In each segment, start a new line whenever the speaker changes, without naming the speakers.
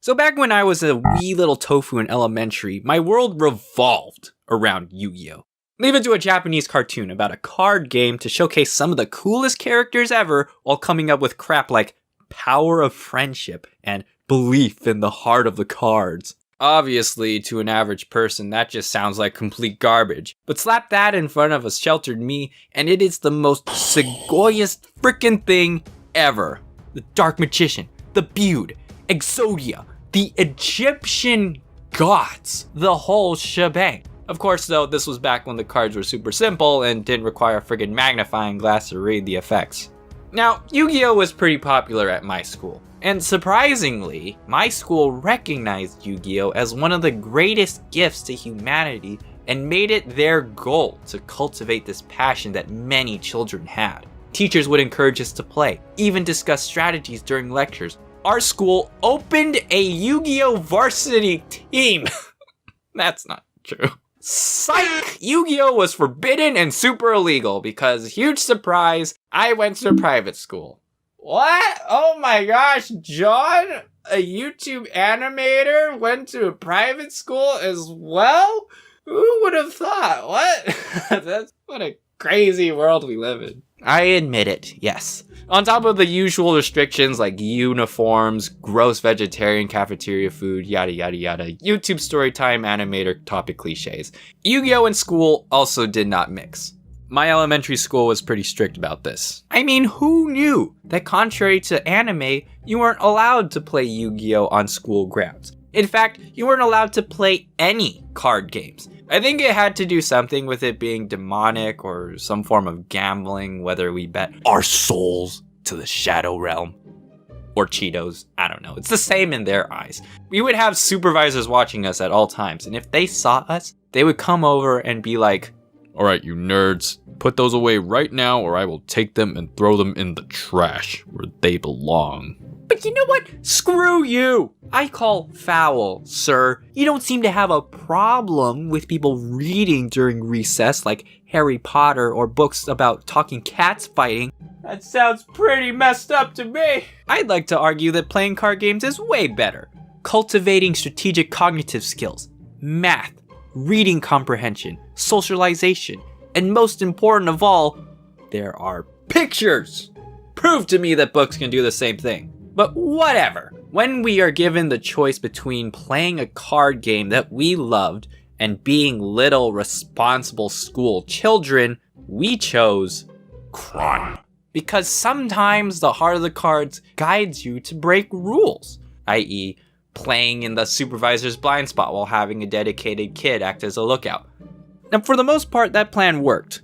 So back when I was a wee little tofu in elementary, my world revolved around Yu-Gi-Oh! Leave it to a Japanese cartoon about a card game to showcase some of the coolest characters ever while coming up with crap like power of friendship and belief in the heart of the cards. Obviously, to an average person, that just sounds like complete garbage. But slap that in front of a sheltered me, and it is the most Segoyest frickin' thing ever. The Dark Magician, the Bude, Exodia, the Egyptian gods, the whole shebang. Of course, though, this was back when the cards were super simple and didn't require a friggin' magnifying glass to read the effects. Now, Yu-Gi-Oh! Was pretty popular at my school. And surprisingly, my school recognized Yu-Gi-Oh! As one of the greatest gifts to humanity and made it their goal to cultivate this passion that many children had. Teachers would encourage us to play, even discuss strategies during lectures. Our school opened a Yu-Gi-Oh! Varsity team. That's not true. Psych! Yu-Gi-Oh! Was forbidden and super illegal because, huge surprise, I went to private school. What? Oh my gosh, John, a YouTube animator, went to a private school as well? Who would have thought? What? What a crazy world we live in. I admit it, yes. On top of the usual restrictions like uniforms, gross vegetarian cafeteria food, yada yada yada, YouTube storytime animator topic cliches, Yu-Gi-Oh! In school also did not mix. My elementary school was pretty strict about this. I mean, who knew that contrary to anime, you weren't allowed to play Yu-Gi-Oh! On school grounds? In fact, you weren't allowed to play any card games. I think it had to do something with it being demonic or some form of gambling, whether we bet our souls to the shadow realm or Cheetos. I don't know. It's the same in their eyes. We would have supervisors watching us at all times, and if they saw us, they would come over and be like, "All right, you nerds, put those away right now or I will take them and throw them in the trash where they belong." But you know what? Screw you! I call foul, sir. You don't seem to have a problem with people reading during recess like Harry Potter or books about talking cats fighting. That sounds pretty messed up to me. I'd like to argue that playing card games is way better. Cultivating strategic cognitive skills, math, reading comprehension, socialization, and most important of all, there are pictures. Prove to me that books can do the same thing. But whatever. When we are given the choice between playing a card game that we loved and being little responsible school children, we chose crime. Because sometimes the heart of the cards guides you to break rules, i.e., playing in the supervisor's blind spot while having a dedicated kid act as a lookout. Now, for the most part, that plan worked.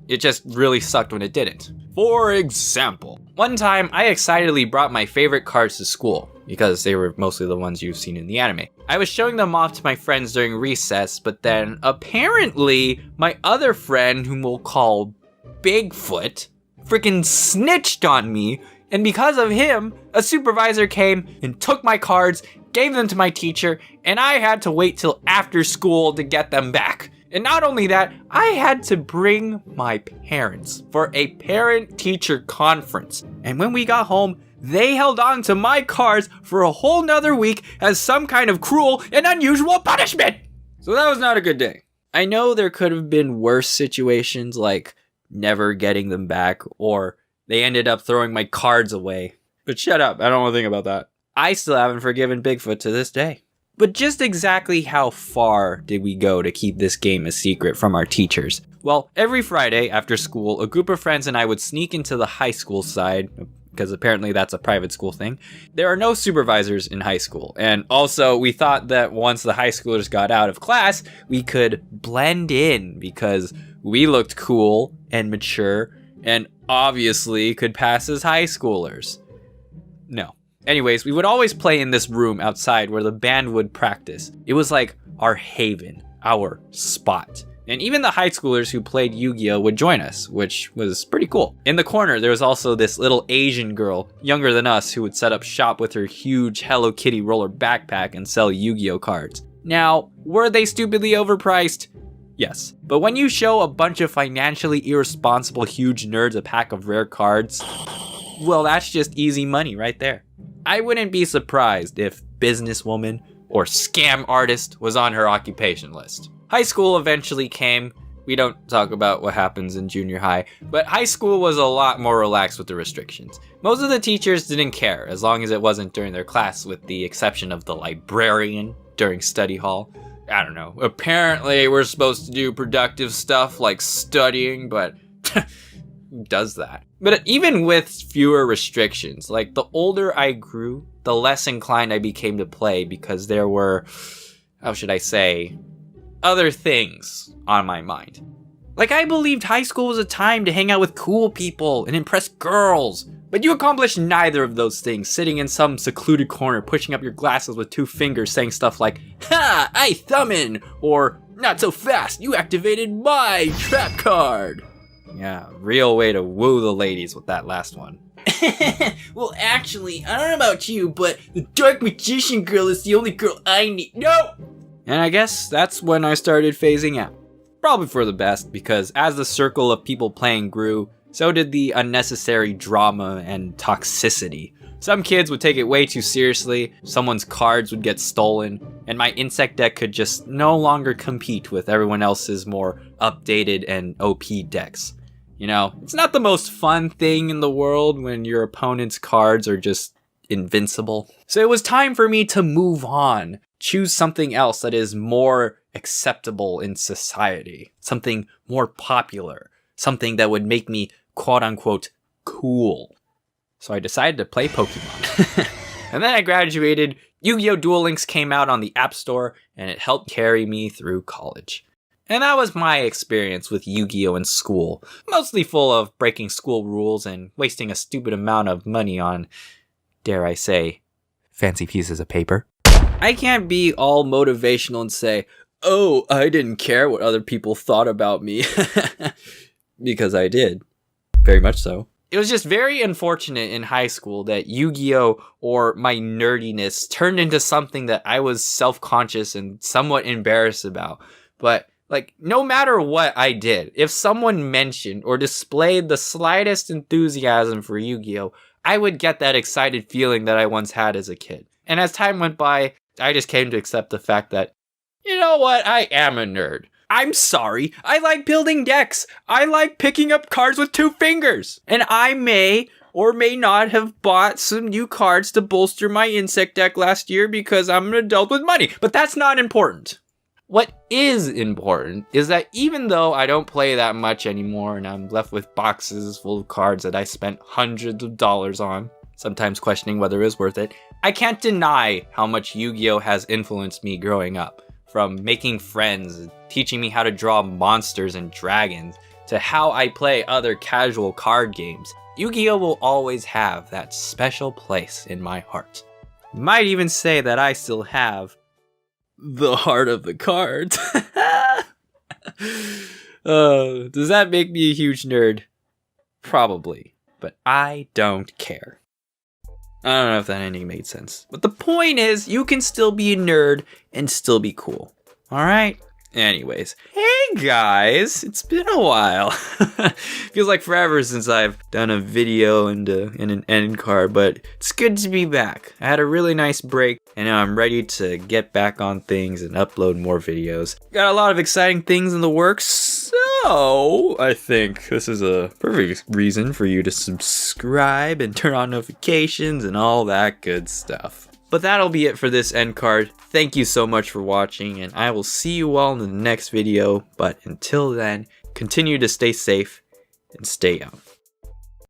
It just really sucked when it didn't. For example, one time I excitedly brought my favorite cards to school, because they were mostly the ones you've seen in the anime. I was showing them off to my friends during recess, but then apparently my other friend, whom we'll call Bigfoot, freaking snitched on me, and because of him, a supervisor came and took my cards, gave them to my teacher, and I had to wait till after school to get them back. And not only that, I had to bring my parents for a parent-teacher conference. And when we got home, they held on to my cards for a whole nother week as some kind of cruel and unusual punishment. So that was not a good day. I know there could have been worse situations like never getting them back or they ended up throwing my cards away. But shut up, I don't want to think about that. I still haven't forgiven Bigfoot to this day. But just exactly how far did we go to keep this game a secret from our teachers? Well, every Friday after school, a group of friends and I would sneak into the high school side, because apparently that's a private school thing. There are no supervisors in high school. And also, we thought that once the high schoolers got out of class, we could blend in because we looked cool and mature and obviously could pass as high schoolers. No. Anyways, we would always play in this room outside where the band would practice. It was like our haven, our spot. And even the high schoolers who played Yu-Gi-Oh! Would join us, which was pretty cool. In the corner, there was also this little Asian girl, younger than us, who would set up shop with her huge Hello Kitty roller backpack and sell Yu-Gi-Oh! Cards. Now, were they stupidly overpriced? Yes. But when you show a bunch of financially irresponsible huge nerds a pack of rare cards, well, that's just easy money right there. I wouldn't be surprised if businesswoman or scam artist was on her occupation list. High school eventually came. We don't talk about what happens in junior high, but high school was a lot more relaxed with the restrictions. Most of the teachers didn't care as long as it wasn't during their class, with the exception of the librarian during study hall. I don't know. Apparently we're supposed to do productive stuff like studying, but who does that? But even with fewer restrictions, like the older I grew, the less inclined I became to play because there were, how should I say, other things on my mind. Like, I believed high school was a time to hang out with cool people and impress girls, but you accomplished neither of those things, sitting in some secluded corner, pushing up your glasses with 2 fingers, saying stuff like, "Ha, I thummin'," or "Not so fast, you activated my trap card." Yeah, real way to woo the ladies with that last one. Well, actually, I don't know about you, but the Dark Magician girl is the only girl I need. No! And I guess that's when I started phasing out. Probably for the best, because as the circle of people playing grew, so did the unnecessary drama and toxicity. Some kids would take it way too seriously, someone's cards would get stolen, and my insect deck could just no longer compete with everyone else's more updated and OP decks. You know, it's not the most fun thing in the world when your opponent's cards are just invincible. So it was time for me to move on. Choose something else that is more acceptable in society. Something more popular. Something that would make me quote-unquote cool. So I decided to play Pokemon. And then I graduated, Yu-Gi-Oh! Duel Links came out on the App Store, and it helped carry me through college. And that was my experience with Yu-Gi-Oh! In school. Mostly full of breaking school rules and wasting a stupid amount of money on, dare I say, fancy pieces of paper. I can't be all motivational and say, "Oh, I didn't care what other people thought about me." Because I did. Very much so. It was just very unfortunate in high school that Yu-Gi-Oh! Or my nerdiness turned into something that I was self-conscious and somewhat embarrassed about. But, like, no matter what I did, if someone mentioned or displayed the slightest enthusiasm for Yu-Gi-Oh!, I would get that excited feeling that I once had as a kid. And as time went by, I just came to accept the fact that, you know what, I am a nerd. I'm sorry, I like building decks. I like picking up cards with 2 fingers. And I may or may not have bought some new cards to bolster my insect deck last year because I'm an adult with money. But that's not important. What is important is that even though I don't play that much anymore and I'm left with boxes full of cards that I spent hundreds of dollars on, sometimes questioning whether it was worth it, I can't deny how much Yu-Gi-Oh! Has influenced me growing up. From making friends, teaching me how to draw monsters and dragons, to how I play other casual card games, Yu-Gi-Oh! Will always have that special place in my heart. Might even say that I still have the heart of the cards. Does that make me a huge nerd? Probably, but I don't care. I don't know if that ending made sense. But the point is, you can still be a nerd and still be cool. Alright? Anyways. Hey guys! It's been a while. Feels like forever since I've done a video and an end card, but it's good to be back. I had a really nice break, and now I'm ready to get back on things and upload more videos. Got a lot of exciting things in the works, so I think this is a perfect reason for you to subscribe and turn on notifications and all that good stuff. But that'll be it for this end card. Thank you so much for watching, and I will see you all in the next video. But until then, continue to stay safe and stay out.